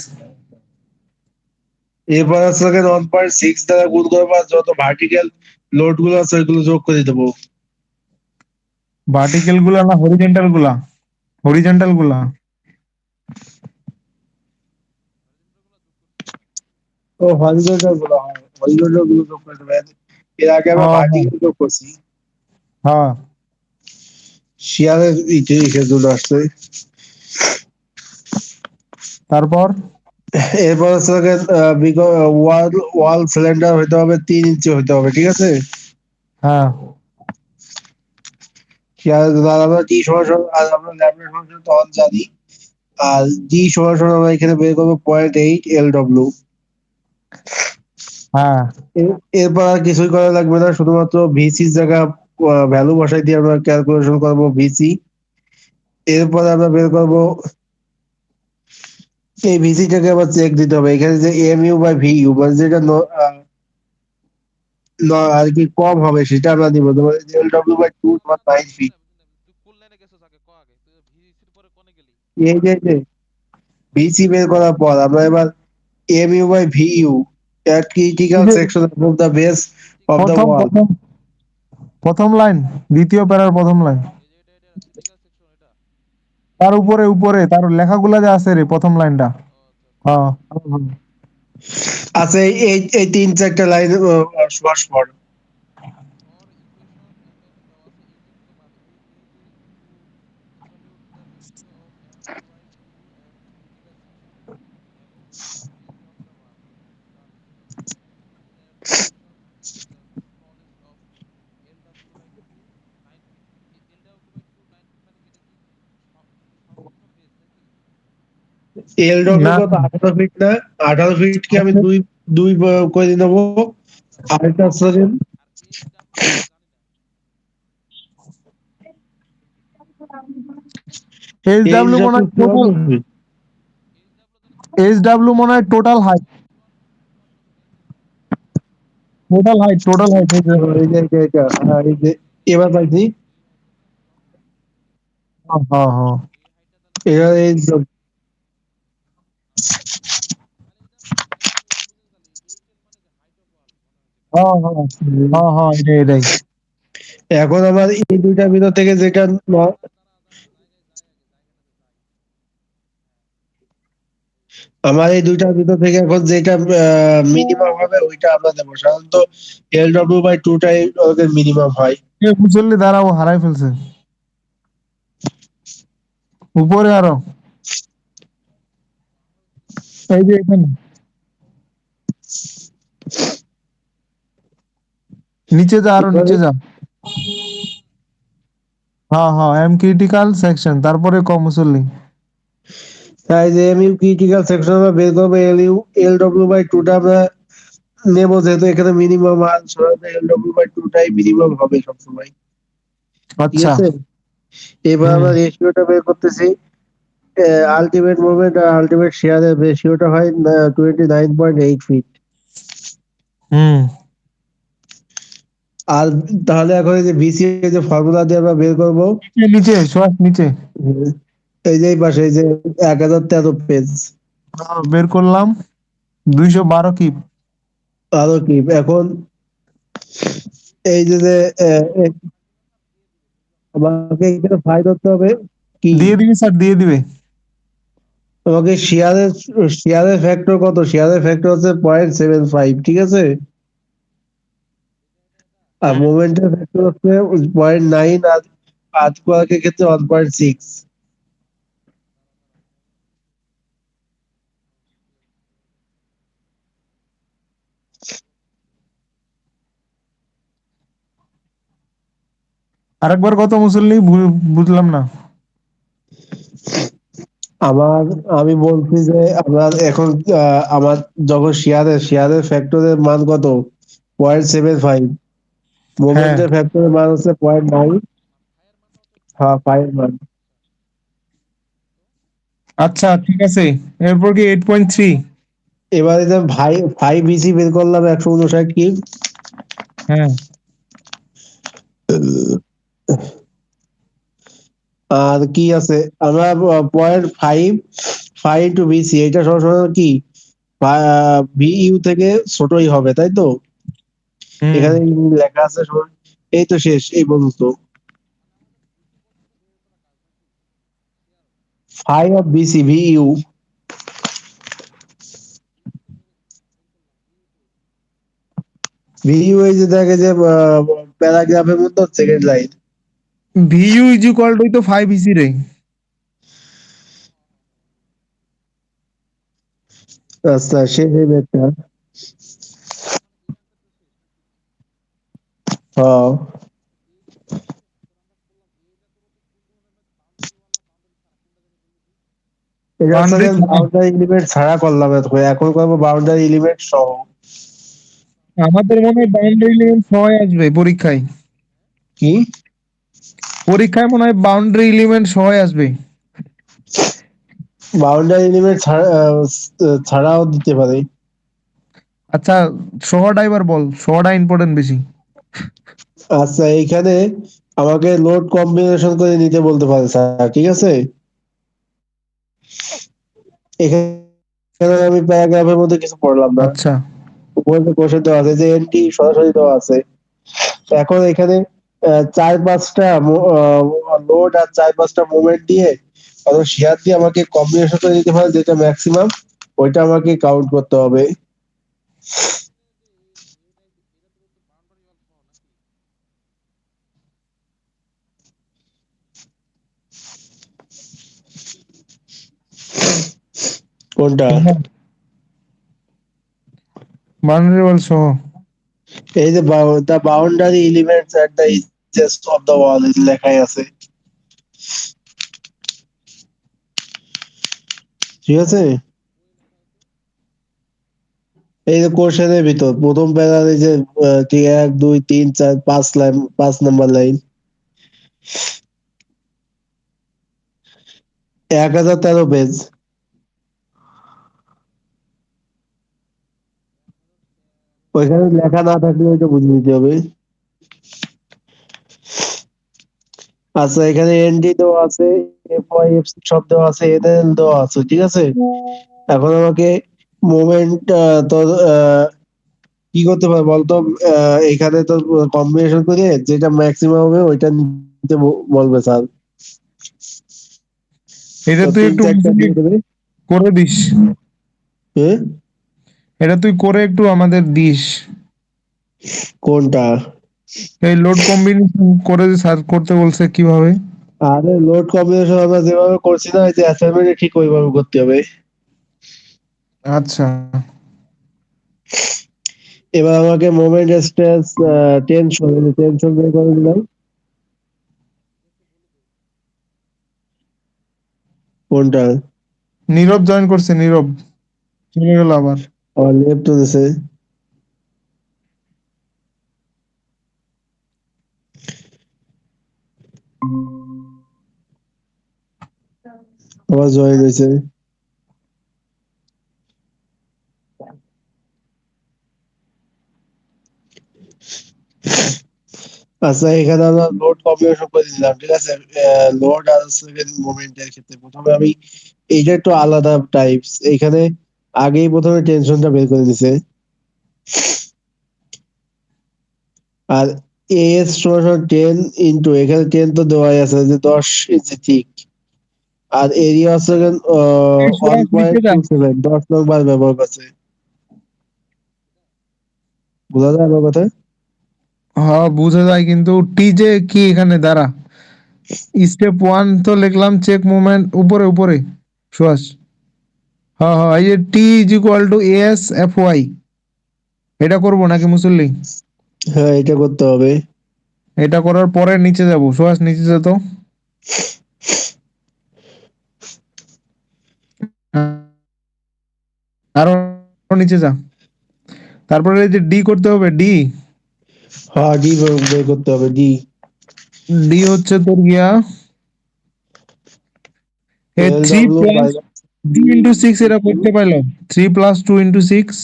এরপর হচ্ছে 1.6 দ্বারা গুণ করবো, আর যত ভার্টিক্যাল লোড গুলো আছে ওইগুলো যোগ করে দেবো। ভার্টিক্যাল গুলা না হরিজন্টাল গুলা? হরিজন্টাল গুলা। ও হরিজন্টাল গুলো, হয় হরিজন্টাল গুলো যোগ করে দেবো। এর আগে আমরা হ্যাঁ হ্যাঁ ভার্টিক্যাল যোগ করছি। হ্যাঁ, শিয়ারের দুটো আসছে। তারপর এরপর হচ্ছে ওয়াল ওয়াল সিলিন্ডার হইতে হবে 3 ইঞ্চি হইতে হবে, ঠিক আছে। হ্যাঁ শিয়ারের আর আমরা টি সমান সমান, আর আমরা ল্যামডা সমান সমান তখন জানি। আর জি সমান সমান আমরা এখানে বের করবো 0.8 LW। হ্যাঁ এরপর আর কিছুই করা লাগবে না, শুধুমাত্র ভিসির জায়গা ভ্যালু বসাই দিয়ে আমরা ক্যালকুলেশন করবো ভিসি। এরপর আমরা বের করবো এই ভিসিটাকে আবার চেক দিতে হবে। এখানে যে M U by V U মানে যেটা আর কি কম হবে সেটা আমরা দিব। তোমার LW/2 তোমার 9 ফিট। এই যে ভিসি বের করার পর আমরা এবার M U by V U at এই critical যে section above the base of the প্রথম wall. প্রথম প্রথম লাইন, দ্বিতীয় প্যারার প্রথম লাইন, তার উপরে উপরে তার লেখাগুলা যে আছে রে, প্রথম লাইনটা। হ্যাঁ হ্যাঁ, আছে এই 3-4টা লাইন পর। এলডব্লিউ না কত, 18 ফিট না? 18 ফিট কে আমি দুই দুই করে নেবো। আরেকটা হচ্ছে এইচ এইচ ডাব্লিউ মনে ডব্লিউ হয় কি টোটাল, হবে? এইচ ডাব্লিউ মনে হয় total height, total height, total height. এই যে এটা, এই যে এবার পাইছি। হ্যাঁ হ্যাঁ হ্যাঁ এবার এই হ্যাঁ হ্যাঁ হ্যাঁ হ্যাঁ, এটাই এটাই। এখন আমার এই দুইটার ভিতর থেকে যেটা আমার এই দুইটার ভিতর থেকে এখন যেটা মিনিমাম হবে ওইটা আমরা দেবো। সাধারণত LW/2টাই ওদের মিনিমাম হয়। এ মুসল্লি দাঁড়াও, হারাই ফেলছে। উপরে আরো, এই যে এখানে নিচে যা, আরো এবারে নিচে যা। হ্যাঁ হ্যাঁ, এম ক্রিটিক্যাল সেকশন, তারপরে ক মুসল্লি। তাই যে এমইউ ক্রিটিক্যাল সেকশন আমরা বের করবো। LW/2টা আমরা নেবো, যেহেতু এখানে মিনিমাম আর সাধারণত LW/2টাই মিনিমাম হবে সবসময়, ঠিক আচ্ছা। আছে। এবার হুম আমরা রেশিওটা বের করতেছি। আলটিমেট মুভমেন্ট আর আলটিমেট শেয়ারের রেশিওটা হয় 29.8 ফিট। হুম, আর তাহলে এখন এই যে ভিসি যে ফর্মুলা দিয়ে আমরা বের করবো, নিচে নিচে শ্বাস নিচে। এই যে এই পাশে এই যে 1013 পেজ। বের করলাম 212 কি। আরো কি এখন এই যে আমাকে এখানে ফাই ধরতে হবে কি দিয়ে দিবি স্যার, দিয়ে দিবে। তোমাকে শেয়ারের ফ্যাক্টর কত? শেয়ারের ফ্যাক্টর হচ্ছে 0.75, ঠিক আছে? আর হুম। মোমেন্টের ফ্যাক্টর হচ্ছে 0.9, আর আর্থকোয়াকের ক্ষেত্রে 1.6। আরেকবার কত মুসল্লি বুঝলাম না। আমার আমি বলছি যে আমার এখন আমার যখন শেয়ারের ফ্যাক্টরের মান কত? 0.75। হ্যাঁ, মোমেন্টের ফ্যাক্টরের মান হচ্ছে 0.9। হ্যাঁ, ফাইভ মান। আচ্ছা ঠিক আছে। এরপর কি 8.3? এবারে যে ফাইভ ইসি বের করলাম 159 কি। হ্যাঁ, আর কি আছে? আমরা 0.5 ফাইভ ইন্টু বিসি, এটা সবসময় কি ভিইউ থেকে ছোটই হবে, তাই তো? হুম। এখানে লেখা আছে এই তো শেষ এই পর্যন্ত। Five of BC VU. VU এই যে দেখে যে প্যারাগ্রাফের মধ্যে second line. VU is equal to তো 5 ইসি রে। আচ্ছা, শেষ এই ম্যাথটা। হ্যাঁ, এটা হচ্ছে বাউন্ডারি ছাড়া। বাউন্ডারি এলিমেন্ট ছাড়া করলাম, এখন করবো বাউন্ডারি এলিমেন্ট সহ। আমাদের মনে হয় বাউন্ডারি এলিমেন্ট 6 আসবে পরীক্ষায়। কি? পরীক্ষায় মনে হয় বাউন্ডারি এলিমেন্ট 6 আসবে। বাউন্ডারি এলিমেন্ট ছাড়াও দিতে পারে। আচ্ছা, সহটা এবার বল, সহটা ইম্পর্টেন্ট বেশি। আচ্ছা, এইখানে আমাকে লোড কম্বিনেশন করে নিতে বলতে পারে স্যার, ঠিক আছে? এখানে আমি প্যারাগ্রাফের মধ্যে কিছু পড়লাম না। আচ্ছা, উপরে যে কোশ্চেন দেওয়া আছে যে এনটি সরাসরি দেওয়া আছে। এখন এখানে চার পাঁচটা লোড আর চার পাঁচটা মুভমেন্ট দিয়ে অথবা শেয়ার দিয়ে আমাকে কম্বিনেশন করে নিতে পারে, যেটা ম্যাক্সিমাম ওইটা আমাকে কাউন্ট করতে হবে। কোনটা? বাউন্ডারি ওয়াল সহ। এই যে the boundary elements at the edges of the wall লেখাই আছে, ঠিক আছে? এই যে কোশ্চেনের ভিতর প্রথম প্যারার এই যে কি 1 2 3 4 5 লাইন, 5 নাম্বার লাইন, 1013 পেজ। ওইখানে লেখা না থাকলে ওইটা বুঝে নিতে হবে। আচ্ছা, এখানে এনডি দেওয়া আছে, এফ ওয়াই এফ সব দেওয়া আছে, এনএল দেওয়া আছে, ঠিক আছে? এখন আমাকে মোমেন্ট তোর কি করতে পারে বলতো? এখানে তো কম্বিনেশন করে যেটা ম্যাক্সিমাম হবে ওইটা নিতে বলবে স্যার। এটা তো তুই তিন একটু চারটা মুসল্লি দিয়ে দেবে। করে দিস। হ্যাঁ? এটা তুই করে একটু আমাদের দিস। কোনটা? এই লোড কম্বিনেশন করে সার্চ করতে বলছে কিভাবে। আরে লোড কম্বিনেশন আমরা যেভাবে করছি না, এই যে অ্যাসাইনমেন্টে ঠিক ওইভাবে করতে হবে। আচ্ছা, এবার আমাকে মোমেন্ট স্ট্রেস টেনশন বের করে দিলাম। কোনটা? নীরব জয়েন করছে, নীরব চলে গেল আবার। আমার লেফট দিছে। আবার জয়েন হয়েছে। আচ্ছা, এখানে আমরা লোড কম্বিনেশন করে দিলাম, ঠিক আছে? লোড আর মোমেন্টের ক্ষেত্রে প্রথমে আমি এইটা একটু আলাদা টাইপস। এখানে আগেই প্রথমে টেনশনটা বের করে দিছে। আর এস সমান 10 ইনটু এখানে 10 তো দেওয়াই আছে যে 10 ইঞ্চি ঠিক। আর এরিয়া আছে ওয়ান সুহাস নিচে পয়েন্ট যা। টু সেভেন 10 নং বার ব্যবহার করছে। বোঝা যায় আমার কথা? হ্যাঁ বুঝা যায়, কিন্তু টি যে কি এখানে দাঁড়া, স্টেপ ওয়ান তো লিখলাম চেক মুভমেন্ট উপরে উপরে সুহাস। হ্যাঁ হ্যাঁ, এই যে T is equal to S F Y, এটা করবো নাকি মুসল্লি? হ্যাঁ, এটা করতে হবে। এটা করার পরে নিচে যাব, সুহাস নিচে যেত। আরো নিচে যা। তারপরে এই যে ডি করতে হবে, ডি। হ্যাঁ, ডি বের করতে হবে, ডি। ডি হচ্ছে তোর গিয়া এই L three W plus minus two into six, এটা করতে পারলো। 3 + 2 × 6।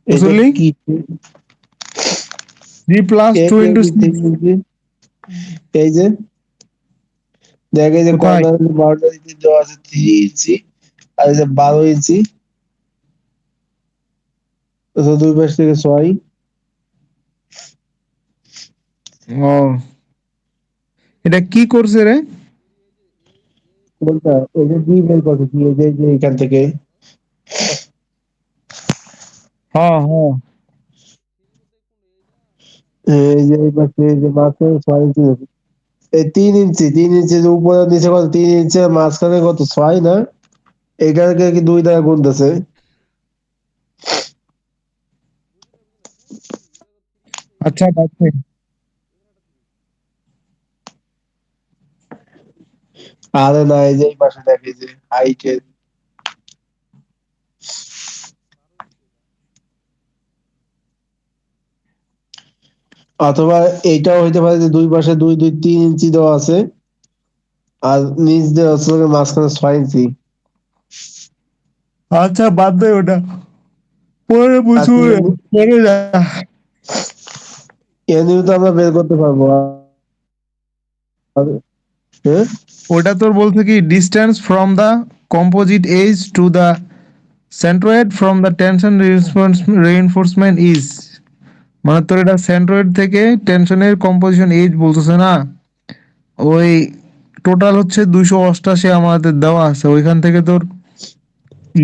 এটা মুসল্লি কি? 3 + 2 × 6। এই যে দেখ, এই যে কোথায়? কর্নার বাউন্ডারিতে দেওয়া আছে 3 ইঞ্চি, আর এই যে 12 ইঞ্চি, তো দুই পাশ থেকে 6। ও, এটা কি করছে রে? কোনটা? এই যে ডি বের করছে, কি এই যে এখান থেকে হ্যাঁ হ্যাঁ। এই যে এই পাশে এই যে মাঝখানে 6 ইঞ্চি আছে। এই 3 ইঞ্চি, 3 ইঞ্চি যে উপরে নিচে কত, 3 ইঞ্চি মাঝখানে কত, 6 না? এইটাকে কি 2 দ্বারা গুনতেছে? আচ্ছা বাচ্চা। আরে না, এই যে এই পাশে দেখ, এই যে হাইটের, অথবা এইটাও হইতে পারে যে দুই পাশে 2 2 3 ইঞ্চি দেওয়া আছে, আর নিচ দিয়ে হচ্ছে মাঝখানে 6 ইঞ্চি। আচ্ছা বাদ দে ওটা, পরে বুঝবো। আজকে পরে যা। এমনিও তো আমরা বের করতে পারবো। হ্যাঁ, ওটা তোর বলছে কি distance from the composite edge to the centroid from the tension reinforcement is, মানে তোর এটা সেন্ট্রয়েড থেকে টেনশনের কম্পোজিশন এজ বলতেছে না। ওই টোটাল হচ্ছে 288 আমাদের দেওয়া আছে, ওইখান থেকে তোর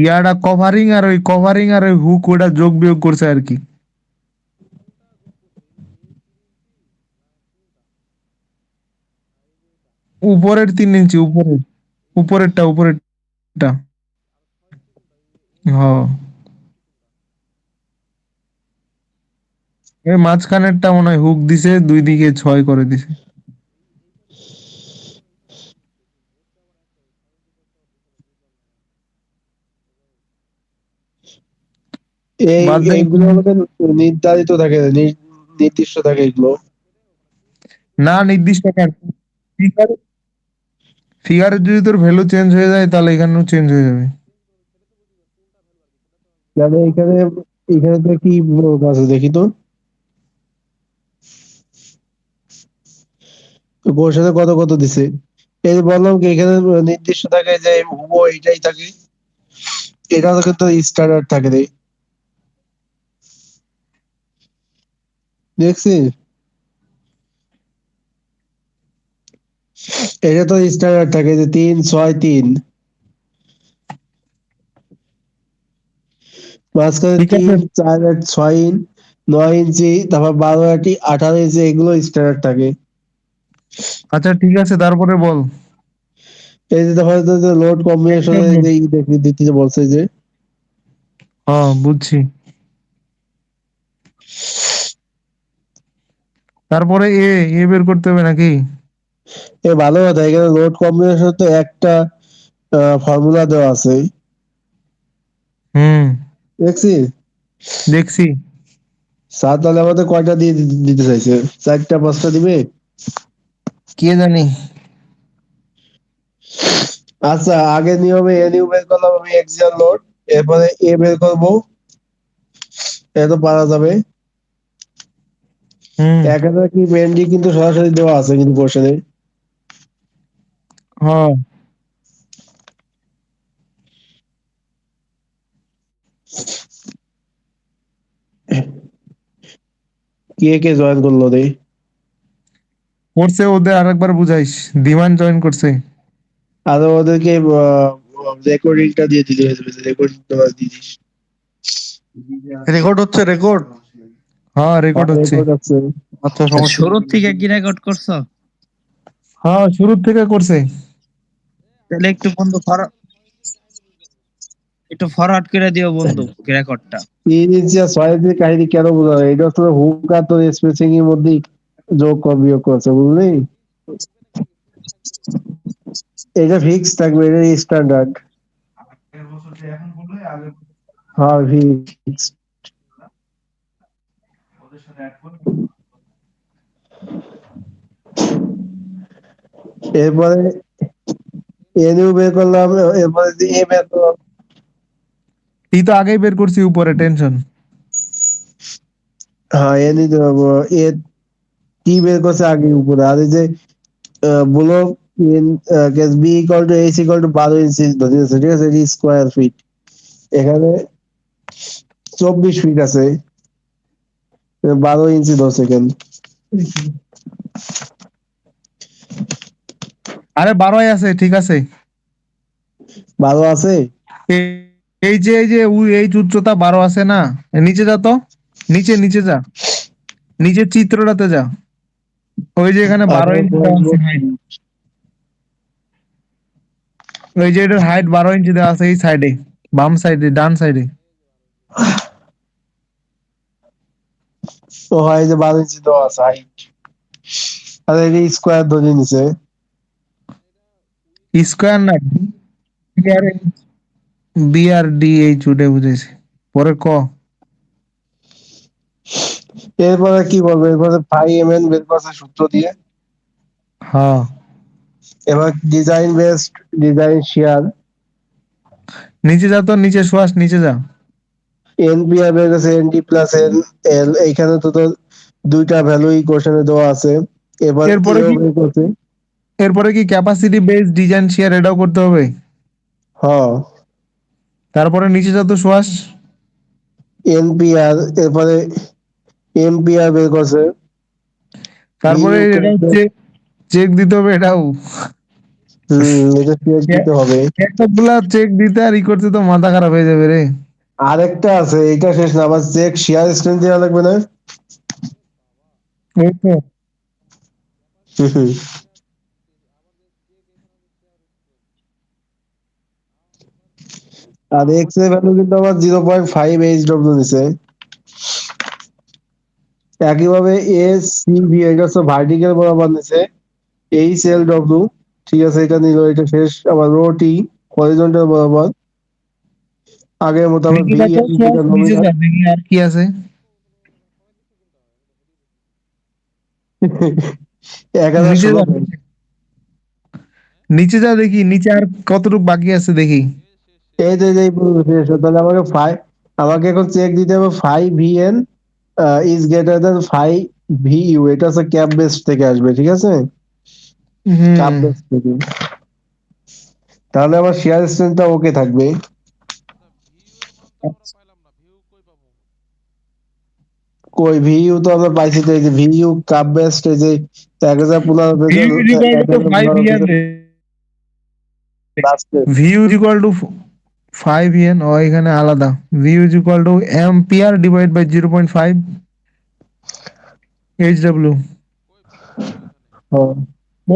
ইয়াটা কভারিং আর ওই কভারিং আর ওই হুক ওটা যোগ বিয়োগ করছে আর কি। উপরের 3 ইঞ্চি, উপরের উপরেরটা উপরেরটা। হ্যাঁ, এই মাঝখানেরটা মনে হয় হুক দিছে, দুই দিকে 6 করে দিছে। বাদ দে। এইগুলো আমাদের নির্ধারিত থাকে, নির্দিষ্ট থাকে এগুলো। না নির্দিষ্ট কার ফিগার, ফিগারের যদি তোর ভ্যালু চেঞ্জ হয়ে যায় তাহলে এখানেও চেঞ্জ হয়ে যাবে। মানে এখানে এখানে তো কি আছে দেখি তো, কোশ্চেনে কত কত দিছে। এই যে বললাম কি এখানে নির্দিষ্ট থাকে যে হুবো এইটাই থাকে, এটা তো কিন্তু স্ট্যান্ডার্ড থাকে রে, দেখছিস? এটা তো স্ট্যান্ডার্ড থাকে যে 3 6 3, মাঝখানে ঠিক আছে। 3 4 8 6 ইঞ্চ, 9 ইঞ্চি, তারপর 12 18 ইঞ্চি, এগুলো স্ট্যান্ডার্ড থাকে। আচ্ছা ঠিক আছে, তারপরে বল। এই যে দেখা যাচ্ছে যে লোড কম্বিনেশনে যে দিতে যে বলছে যে, হ্যাঁ বুঝছি। তারপরে এ এ বের করতে হবে নাকি? এ ভালো কথা, এখানে লোড কম্বিনেশন তো একটা ফর্মুলা দেওয়া আছে, হুম, দেখছিস? দেখছি। স্যার তাহলে আমাদের কয়টা দিয়ে দিতে চাইছে, 4টা 5টা দিবে? কে জানি। আচ্ছা, আগে নিয়মে এ নিউ বের করলাম আমি এক্সিয়াল লোড, এরপরে এ বের করবো, এটা তো পারা যাবে। হুম। 1000 কি মেনলি কিন্তু সরাসরি দেওয়া আছে কিন্তু কোশ্চেনে। হ্যাঁ কে কে জয়েন করলো রে? করছে, ওদের আরেকবার বুঝাইস। দিমান জয়েন করছে। আর ওদেরকে রেকর্ডিংটা দিয়ে দিলি, রেকর্ডিংটা দিয়ে দিস। রেকর্ড হচ্ছে রেকর্ড। হ্যাঁ, রেকর্ড হচ্ছে। রেকর্ড আছে। আচ্ছা সমস্যা শুরু নেই। থেকে কি রেকর্ড করছো? হ্যাঁ, শুরুর থেকে করছে। তাহলে একটু বন্ধু একটু ফরওয়ার্ড করে দিও বন্ধু রেকর্ডটা। 3 ইঞ্চি আর 6 ইঞ্চির কাহিনী কেন বোঝা যায়? এটা তো হুক আর তোর স্পেসিং এর মধ্যেই যোগ কর বিয়োগ করছে, বুঝলি? এটা ফিক্স থাকবে, এটা স্ট্যান্ডার্ড। হ্যাঁ ফিক্স। এরপরে এনিউ বের করলাম, এরপরে এ বের করলাম। তুই তো আগেই বের করছি উপরে, টেনশন। হ্যাঁ এনি এ টি বের করছে আগে উপরে। আর এই যে block in case B equal to H equal to 12 inch ধরে আছে, ঠিক আছে? এটি স্কোয়ার ফিট, এখানে 24 ফিট আছে, 12 ইঞ্চি 10 সেকেন্ড। আরে 12ই আছে, ঠিক আছে। 12 আছে। এ- এই উচ্চতা 12 আছে না? নিচে যা তো, নিচে নিচে যা, নিচের চিত্রটাতে যা। ওই যে এখানে 12 ইঞ্চি দেওয়া আছে হাইট। ওই যে এটার হাইট 12 ইঞ্চি দেওয়া আছে এই সাইডে, বাম সাইডে, ডান সাইডে। তো হয় যে 12 ইঞ্চি তো আছে হাইট। আর এটি স্কোয়ার ধরে নিছে। স্কোয়ার না, BRDH উঠে বুঝেছি। পরে ক। এরপরে কি বলবো? এরপরে ফাই এম এন বের করছে সূত্র দিয়ে। হ্যাঁ, এবার ডিজাইন বেসড ডিজাইন শেয়ার। নিচে যা তো, নিচে শোয়াস, নিচে যা। এনপিআর বের করছে এনডি প্লাস এন এল। এইখানে তো তোর দুইটা ভ্যালু ইকুয়েশনে দেওয়া আছে। এবার এরপরে এও কি, বের করছে। এরপরে কি ক্যাপাসিটি বেস ডিজাইন শেয়ার এটাও করতে হবে। হ্যাঁ তারপরে নিচে যা তো শোয়াস। এনপিআর, এরপরে এমপিআর বের করছে। তারপরে ভিইউ এটাও চেক, চেক দিতে হবে এটাও। এটা চেক দিতে হবে। এতগুলা চেক দিতে আর ই করতে তো মাথা খারাপ হয়ে যাবে রে। আরেকটা আছে, এটা শেষ না, আবার চেক শেয়ার স্ট্রেন্থ দেওয়া লাগবে না? ওই তো। হুম। আর এক্স এর ভ্যালু কিন্তু আবার 0.5 এইচডব্লিউ নিছে। একইভাবে এস সিভি এটা হচ্ছে ভার্টিক্যাল বরাবর নিছে, এইচ এল ডব্লিউ। ঠিক আছে, এটা নিল, এটা শেষ। আবার রো টি হরিজন্টাল বরাবর, আগের মতো আবার নিচে ভি যা তো এন শোয়াস, যেটা নিচে নমিনাল। যা দেখি আর কি আছে। 1016 নিচে যা, পয়েন্ট। নিচে যা দেখি, নিচে আর কতটুকু বাকি আছে দেখি। এই যে যে পুরো শেষ। তাহলে আমাকে আমাকে এখন চেক দিতে হবে five V N is greater than five V U. এটা হচ্ছে ক্যাপ বেস থেকে আসবে, ঠিক আছে? হুম। কাপ বেস থেকে। তাহলে আমার শেয়ার স্ট্রেন্থটা ওকে থাকবে। ভিউ এর মান তো আমরা পাইলাম না, ভিউ কই পাবো? কই ভি ইউ তো আমরা পাইছি, তো এই যে ভি ইউ কাপ বেস্ট, এই যে 1015 ভিউ পেজের, ইজ ইকুয়াল টু 1015 5 পেজের লাস্টে। ভিউ ইজ ইকুয়াল টু 5 ও এখানে আলাদা। V U is equal to ampere divide by 0.5 H W. কই ভিউ কই ওইখানে?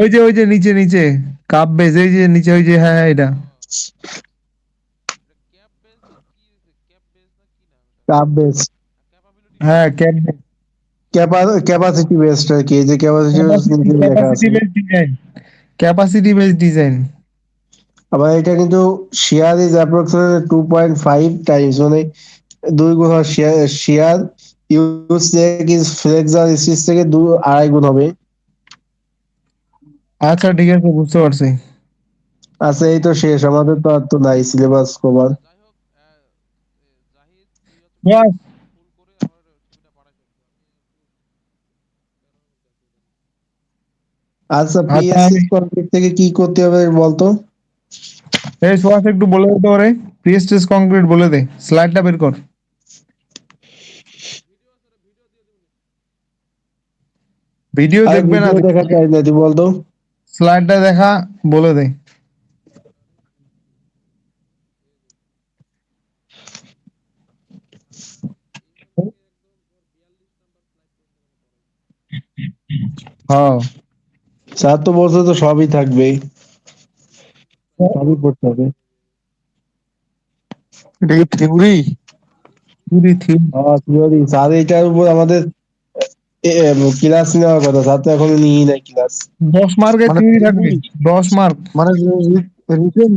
ওই যে নিচে নিচে কাপ বেজ, এই যে নিচে, ওই যে, হ্যাঁ হ্যাঁ, এটা এটা ক্যাপ বেস কি, ক্যাপ বেস না কি নাম এটা? কাপ বেস্ট, ক্যাপাবিলিটি হ্যাঁ, বেস। ক্যাপাসিটি বেস্ট আর কি, এই যে ক্যাপাসিটি নিচে লেখা ক্যাপাসিটি আছে। Base design, capacity base design. আবার এটা কিন্তু শেয়ার ইজ অ্যাপ্রক্সিমেটলি 2.5 টাইমস, মানে 2 গুণ হয় shear. Shear use check is flexure স্টিচ থেকে 2.5 গুণ হবে। আচ্ছা ঠিক আছে, বুঝতে পারছি। আচ্ছা এই তো শেষ, আমাদের তো আর তো নাই সিলেবাস কভার। যাই হোক, জাহিদ তুই হচ্ছে বাস। ফুল করে আমার ছবিটা পাঠাই দিবি। আচ্ছা আচ্ছা, পিএসসি আমি কমপ্লিট থেকে কি করতে হবে বলতো? এই সোয়াস একটু বলে দিতে পারে। প্রিস্টেস কংক্রিট বলে দে, স্লাইডটা বের কর। ভিডিও আর দেখবে না, ভিডিও দেখার চাই না, তুই বলতো। স্লাইডটা দেখা বলে দে। হ্যাঁ, স্যার তো বলছে তো সবই থাকবে, সবই পড়তে হবে। এটা কি থিওরি? হ্যাঁ থিওরি, স্যার এটার উপর আমাদের ক্লাস নেওয়ার কথা, স্যার তো এখনো নিই নাই ক্লাস। 10 মার্কের মানে থিওরি থাকবে, theory? 10 মার্ক। মানে রিটেন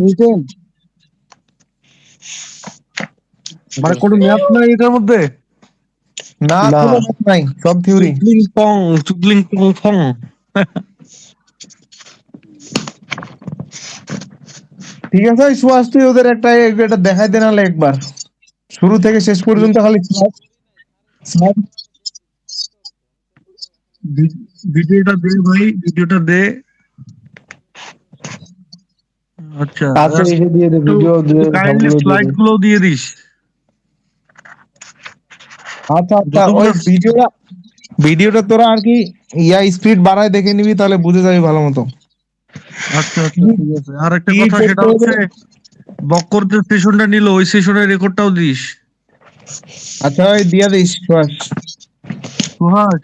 মানে কোনো ম্যাথ নাই এটার মধ্যে? না, না, কোনো ম্যাথ নাই, সব থিওরি। চুগলিং পং ফং। ঠিক আছে, সুয়াস তুই ওদের এটা দেখাই দে নাহলে একবার, শুরু থেকে শেষ পর্যন্ত খালি slide। ভিডিওটা দে ভাই, ভিডিওটা দে। আচ্ছা, আচ্ছা আর এসে দিয়ে দে, একটু ভিডিও কাইন্ডলি সবগুলো দিয়ে দে। স্লাইড গুলো দিয়ে দিস। আচ্ছা আচ্ছা, ওই যতগুলো ভিডিওটা তোরা আর কি স্পিড বাড়ায় দেখে নিবি, তাহলে বুঝে যাবি ভালো মতো আচ্ছা আচ্ছা ঠিক আছে। আর একটা কি কথা, সেটা করতে হবে। হচ্ছে বক্কর যে সেশনটা নিল ওই সেশনের রেকর্ডটাও দিস। আচ্ছা, ওই দিয়া দিস সুহাস। সুহাস